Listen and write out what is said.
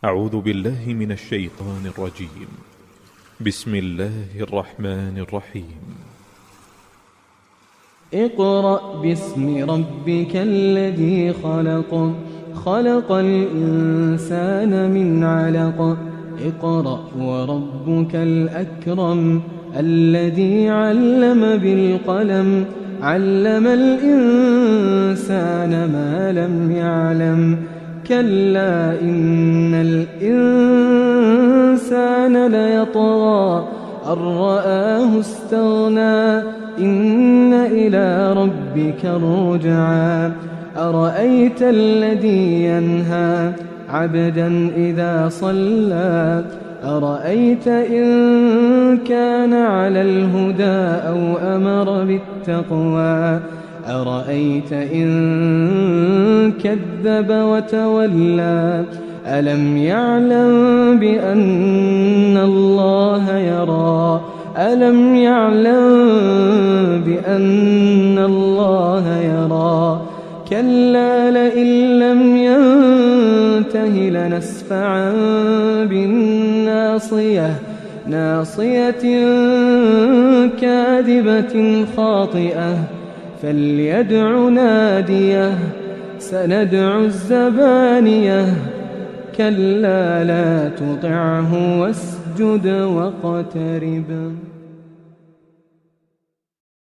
أعوذ بالله من الشيطان الرجيم. بسم الله الرحمن الرحيم. اقرأ باسم ربك الذي خلق، خلق الإنسان من علق. اقرأ وربك الأكرم الذي علم بالقلم، علم الإنسان ما لم يعلم. كلا إن الإنسان ليطغى أن رآه استغنى، إن إلى ربك الرجعى. أرأيت الذي ينهى عبدا إذا صلى، أرأيت إن كان على الهدى أو أمر بالتقوى، أرأيت إن كذب وتولى. ألم يعلم بأن الله يرى، ألم يعلم بأن الله يرى. كلا لئن لم ينته لنسفعا بالناصية، ناصية كاذبة خاطئة. فليدع ناديه، سندع الزبانية. كلا لا تطعه واسجد واقترب.